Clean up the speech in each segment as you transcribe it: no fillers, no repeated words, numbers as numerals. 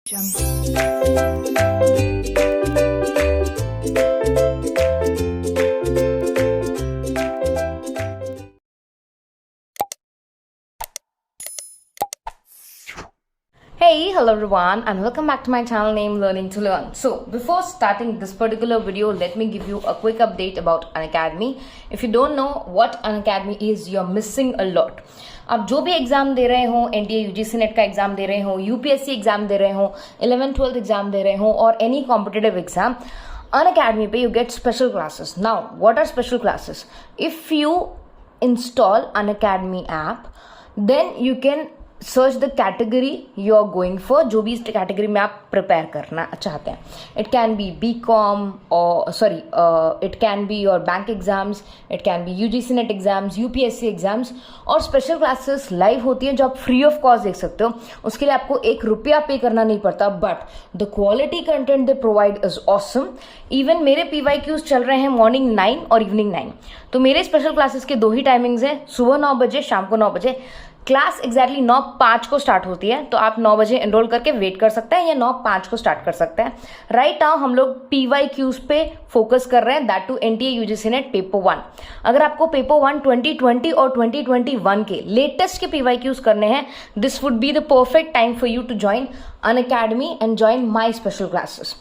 Hey, hello everyone and welcome back to my channel named Learning to Learn. So before starting this particular video, let me give you a quick update about Unacademy. If you don't know what Unacademy is, you're missing a lot. आप जो भी exam दे रहे हो, NDA UGC net का exam दे रहे हो, UPSC exam दे रहे हो, 11th-12th एग्जाम दे रहे हो और एनी कॉम्पिटिटिव एग्जाम, Unacademy पे you get special classes. Now, what are special classes? If you install Unacademy app, then you can search the category you are going for, जो भी इस category में आप prepare करना चाहते हैं. इट कैन बी BCom और it can be your bank exams, it can be UGC net exams, UPSC exams. और स्पेशल क्लासेस लाइव होती है जो आप फ्री ऑफ कॉस्ट देख सकते हो. उसके लिए आपको ₹1 पे करना नहीं पड़ता, but the quality content they provide is awesome. Even मेरे PYQs चल रहे हैं मॉर्निंग 9 और इवनिंग 9. तो मेरे स्पेशल क्लासेस के 2 ही टाइमिंग्स हैं, सुबह 9 बजे, शाम को 9 बजे. क्लास एग्जैक्टली 9:05 को स्टार्ट होती है, तो आप 9 बजे एनरोल करके वेट कर सकते हैं या 9:05 को स्टार्ट कर सकते हैं. राइट नाउ हम लोग PYQs पे फोकस कर रहे हैं, that to NTA UGC NET paper 1. अगर आपको पेपर 1 2020 और 2021 के लेटेस्ट के PYQs करने हैं, this would be the perfect time for you to join Unacademy and join my special classes.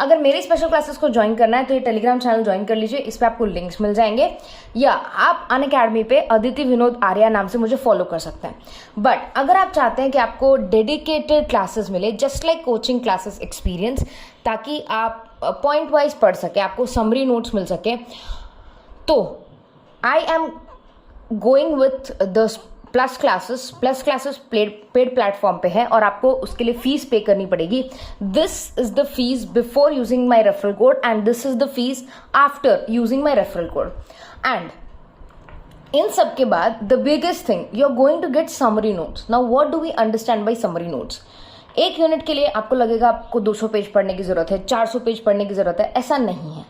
अगर मेरे स्पेशल क्लासेस को ज्वाइन करना है तो ये टेलीग्राम चैनल ज्वाइन कर लीजिए, इस पे आपको लिंक्स मिल जाएंगे, या आप Unacademy पे अदिति विनोद आर्या नाम से मुझे फॉलो कर सकते हैं. बट अगर आप चाहते हैं कि आपको डेडिकेटेड क्लासेस मिले, just like coaching classes experience, ताकि आप पॉइंट वाइज पढ़ सके, आपको समरी नोट्स मिल सके, तो I am going with the plus classes paid platform पे है और आपको उसके लिए फीस पे करनी पड़ेगी. This is the fees before using my referral code and this is the fees after using my referral code. And इन सब के बाद the biggest thing, you are going to get summary notes. Now what do we understand by summary notes? एक unit के लिए आपको लगेगा आपको 200 पेज पढ़ने की जरूरत है, 400 पेज पढ़ने की जरूरत है. ऐसा नहीं है.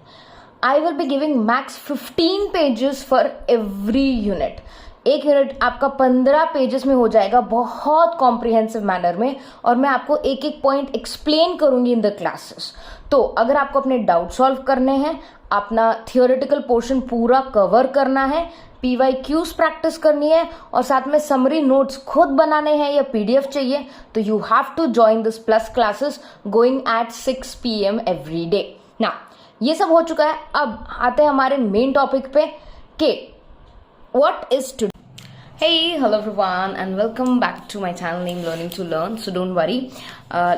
I will be giving max 15 pages for every unit. एक यूनिट आपका 15 पेजेस में हो जाएगा, बहुत कॉम्प्रिहेंसिव मैनर में, और मैं आपको एक एक पॉइंट एक्सप्लेन करूंगी इन द क्लासेस. तो अगर आपको अपने डाउट सॉल्व करने हैं, अपना थियोरेटिकल पोर्शन पूरा कवर करना है, PYQs प्रैक्टिस करनी है और साथ में समरी नोट्स खुद बनाने हैं या PDF चाहिए, तो you have to join this plus classes going at 6 PM every day. ना ये सब हो चुका है, अब आते हैं हमारे मेन टॉपिक पे कि what is today. Hey, hello everyone and welcome back to my channel named Learning to Learn. So don't worry.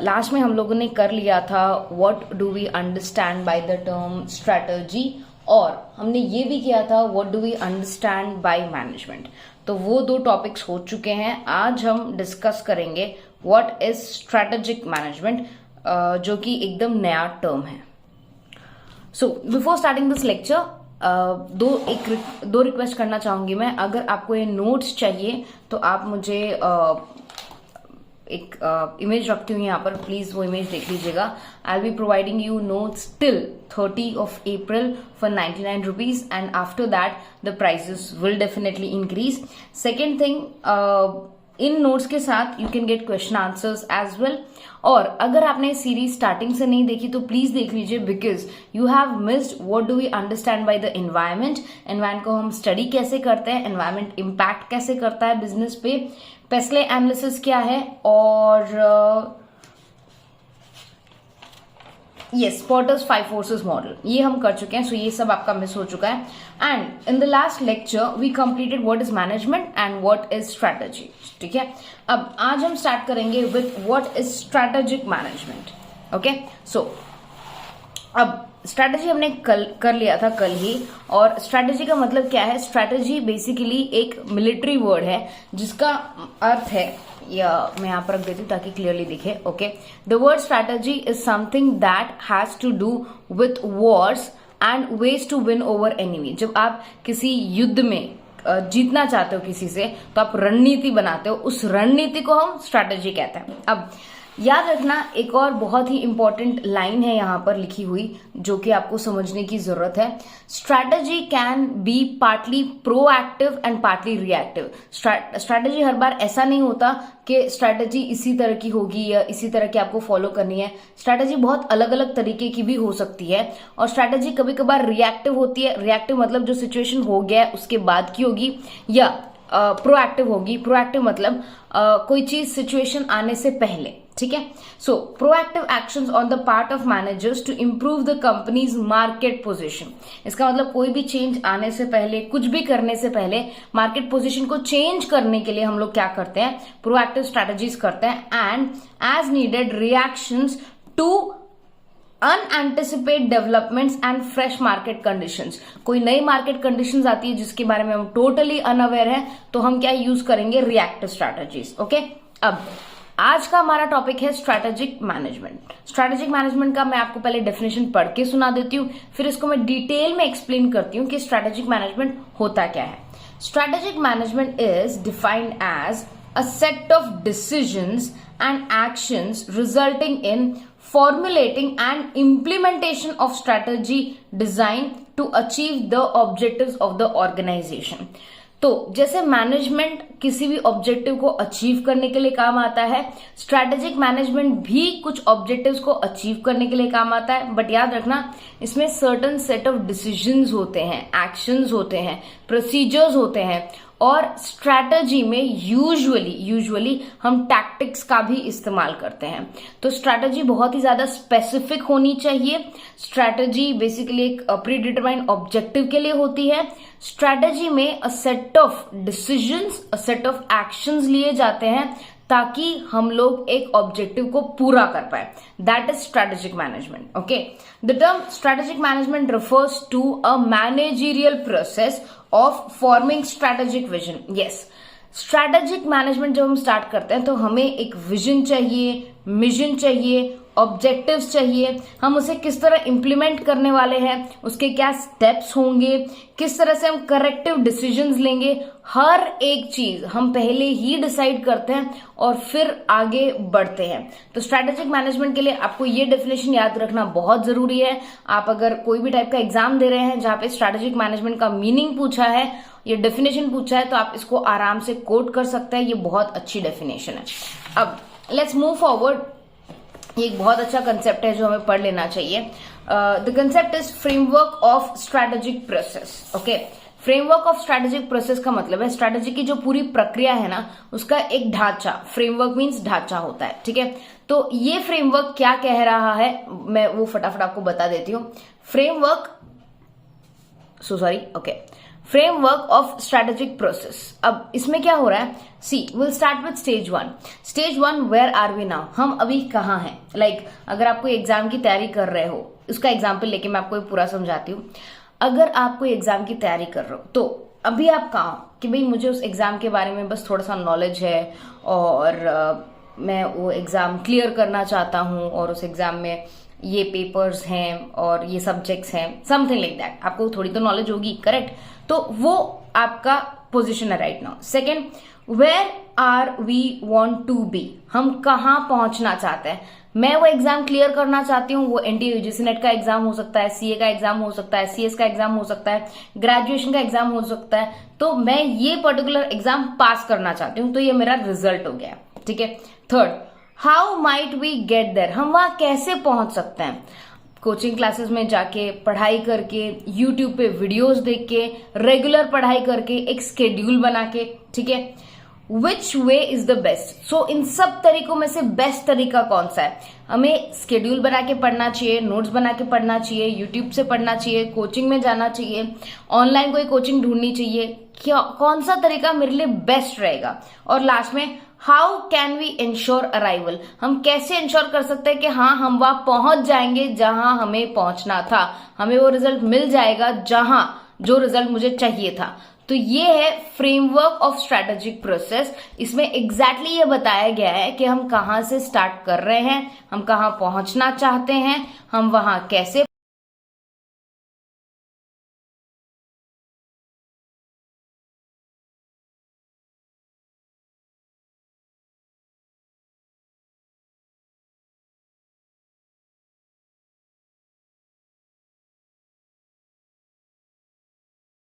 Last में हम लोगों ने कर लिया था what do we understand by the term strategy, और हमने ये भी किया था what do we understand by management. तो वो 2 टॉपिक्स हो चुके हैं. आज हम डिस्कस करेंगे what is strategic management, जो कि एकदम नया टर्म है. So before starting this lecture, दो रिक्वेस्ट करना चाहूंगी मैं. अगर आपको ये नोट्स चाहिए तो आप मुझे एक इमेज रखती हूँ यहाँ पर, प्लीज वो इमेज देख लीजिएगा. I will be providing you notes till 30 of April for 99 rupees and after that the prices will definitely increase. Second thing, इन नोट्स के साथ you can get question answers as well. और अगर आपने series starting से नहीं देखी तो प्लीज देख लीजिए, because you have missed what do we understand by the environment. Environment को हम स्टडी कैसे करते हैं, एनवायरमेंट इम्पैक्ट कैसे करता है बिजनेस पे, पेस्ले एनालिसिस क्या है, और यस पॉटर्स 5 फोर्सेस मॉडल, ये हम कर चुके हैं. सो ये सब आपका मिस हो चुका है. And in the last lecture we completed what is management and what is strategy. ठीक है, अब आज हम स्टार्ट करेंगे with what is strategic management. Okay, so अब स्ट्रैटेजी हमने कल कर लिया था, कल ही. और स्ट्रैटेजी का मतलब क्या है? स्ट्रैटेजी बेसिकली एक मिलिट्री वर्ड है जिसका अर्थ है, या मैं यहां पर रख देती हूँ ताकि क्लियरली दिखे. Okay, the word strategy is something that has to do with wars and ways to win over enemy. जब आप किसी युद्ध में जीतना चाहते हो किसी से, तो आप रणनीति बनाते हो, उस रणनीति को हम स्ट्रैटेजी कहते हैं. अब याद रखना, एक और बहुत ही इंपॉर्टेंट लाइन है यहाँ पर लिखी हुई जो कि आपको समझने की जरूरत है। Strategy can be partly proactive and partly reactive. Strategy हर बार ऐसा नहीं होता कि स्ट्रैटेजी इसी तरह की होगी या इसी तरह की आपको फॉलो करनी है। स्ट्रैटेजी बहुत अलग अलग तरीके की भी हो सकती है और स्ट्रैटेजी कभी कभार रिएक्टिव होती है। रिएक्टिव मतलब जो सिचुएशन हो गया है उसके बाद की होगी, या प्रोएक्टिव होगी। प्रोएक्टिव मतलब कोई चीज सिचुएशन आने से पहले, ठीक है। So proactive actions on the part of managers to improve the company's market position. इसका मतलब कोई भी चेंज आने से पहले, कुछ भी करने से पहले मार्केट पोजीशन को चेंज करने के लिए हम लोग क्या करते हैं, प्रोएक्टिव स्ट्रेटजीज करते हैं। And as needed reactions to unanticipated developments and fresh market conditions. कोई नई मार्केट कंडीशंस आती है जिसके बारे में हम टोटली अनअवेयर हैं, तो हम क्या यूज करेंगे, रिएक्टिव स्ट्रैटेजीज। ओके, अब आज का हमारा टॉपिक है स्ट्रैटेजिक मैनेजमेंट। स्ट्रैटेजिक मैनेजमेंट का मैं आपको पहले डेफिनेशन पढ़ के सुना देती हूँ, फिर इसको मैं डिटेल में एक्सप्लेन करती हूँ कि स्ट्रैटेजिक मैनेजमेंट होता क्या है। Strategic management is defined as a set of decisions and actions resulting in formulating and implementation of strategy designed to achieve the objectives of the organization। तो जैसे मैनेजमेंट किसी भी ऑब्जेक्टिव को अचीव करने के लिए काम आता है, स्ट्रैटेजिक मैनेजमेंट भी कुछ ऑब्जेक्टिव्स को अचीव करने के लिए काम आता है। बट याद रखना, इसमें सर्टेन सेट ऑफ डिसीजंस होते हैं, एक्शंस होते हैं, प्रोसीजर्स होते हैं, और स्ट्रैटेजी में यूजुअली हम टैक्टिक्स का भी इस्तेमाल करते हैं। तो स्ट्रैटेजी बहुत ही ज्यादा स्पेसिफिक होनी चाहिए। स्ट्रैटेजी बेसिकली एक प्री डिटरमाइंड ऑब्जेक्टिव के लिए होती है। स्ट्रैटेजी में अ set of decisions, a set of actions लिए जाते हैं ताकि हम लोग एक ऑब्जेक्टिव को पूरा कर पाए। That is strategic management. Okay, the term strategic management refers to a managerial process of forming strategic vision. Yes, strategic management जब हम स्टार्ट करते हैं तो हमें एक विजन चाहिए, मिशन चाहिए, ऑब्जेक्टिव्स चाहिए। हम उसे किस तरह इंप्लीमेंट करने वाले हैं, उसके क्या स्टेप्स होंगे, किस तरह से हम करेक्टिव डिसीजंस लेंगे, हर एक चीज हम पहले ही डिसाइड करते हैं और फिर आगे बढ़ते हैं। तो स्ट्रैटेजिक मैनेजमेंट के लिए आपको ये डेफिनेशन याद रखना बहुत जरूरी है। आप अगर कोई भी टाइप का एग्जाम दे रहे हैं जहां पे स्ट्रैटेजिक मैनेजमेंट का मीनिंग पूछा है, ये डेफिनेशन पूछा है, तो आप इसको आराम से कोट कर सकते हैं। ये बहुत अच्छी डेफिनेशन है। अब लेट्स मूव फॉरवर्ड। ये एक बहुत अच्छा कंसेप्ट है जो हमें पढ़ लेना चाहिए। The concept is framework of strategic process. Okay, framework of strategic process का मतलब है स्ट्रैटेजी की जो पूरी प्रक्रिया है ना, उसका एक ढांचा। फ्रेमवर्क मींस ढांचा होता है, ठीक है। तो ये फ्रेमवर्क क्या कह रहा है, मैं वो फटाफट आपको बता देती हूँ। Framework of strategic process. अब इसमें क्या हो रहा है, see will start with stage one. Stage one, where are we now, हम अभी कहाँ हैं। लाइक अगर आप कोई एग्जाम की तैयारी कर रहे हो, उसका एग्जाम्पल लेके मैं आपको पूरा समझाती हूँ। अगर आप कोई एग्जाम की तैयारी कर रहे हो तो अभी आप कहाँ हो कि भाई मुझे उस एग्जाम के बारे में बस थोड़ा सा नॉलेज है और मैं वो एग्जाम क्लियर करना चाहता हूँ और उस एग्जाम में ये पेपर्स हैं और ये सब्जेक्ट्स हैं, समथिंग लाइक दैट। आपको थोड़ी तो नॉलेज होगी, करेक्ट। तो वो आपका पोजीशन है right now. Second, where are we want to be, हम कहाँ पहुंचना चाहते हैं। मैं वो एग्जाम क्लियर करना चाहती हूँ, वो एनटीए यूजीसी नेट का एग्जाम हो सकता है, सीए का एग्जाम हो सकता है, सीएस का एग्जाम हो सकता है, ग्रेजुएशन का एग्जाम हो सकता है। तो मैं ये पर्टिकुलर एग्जाम पास करना चाहती हूँ, तो ये मेरा रिजल्ट हो गया, ठीक है। Third, how might we get there, हम वहां कैसे पहुंच सकते हैं। कोचिंग क्लासेस में जाके, पढ़ाई करके, यूट्यूब पे वीडियोस देख के, रेगुलर पढ़ाई करके, एक स्केड्यूल बना के, ठीक है। विच वे इज द बेस्ट, सो इन सब तरीकों में से बेस्ट तरीका कौन सा है। हमें स्केड्यूल बना के पढ़ना चाहिए, नोट्स बना के पढ़ना चाहिए, यूट्यूब से पढ़ना चाहिए, कोचिंग में जाना चाहिए, ऑनलाइन कोई कोचिंग ढूंढनी चाहिए, क्या कौन सा तरीका मेरे लिए बेस्ट रहेगा। और लास्ट में, how can we ensure arrival, हम कैसे इंश्योर कर सकते हैं कि हाँ हम वहां पहुंच जाएंगे जहां हमें पहुंचना था, हमें वो रिजल्ट मिल जाएगा जहां जो रिजल्ट मुझे चाहिए था। तो ये है फ्रेमवर्क ऑफ स्ट्रैटेजिक प्रोसेस। इसमें एग्जैक्टली ये बताया गया है कि हम कहाँ से स्टार्ट कर रहे हैं, हम कहाँ पहुंचना चाहते हैं, हम वहां कैसे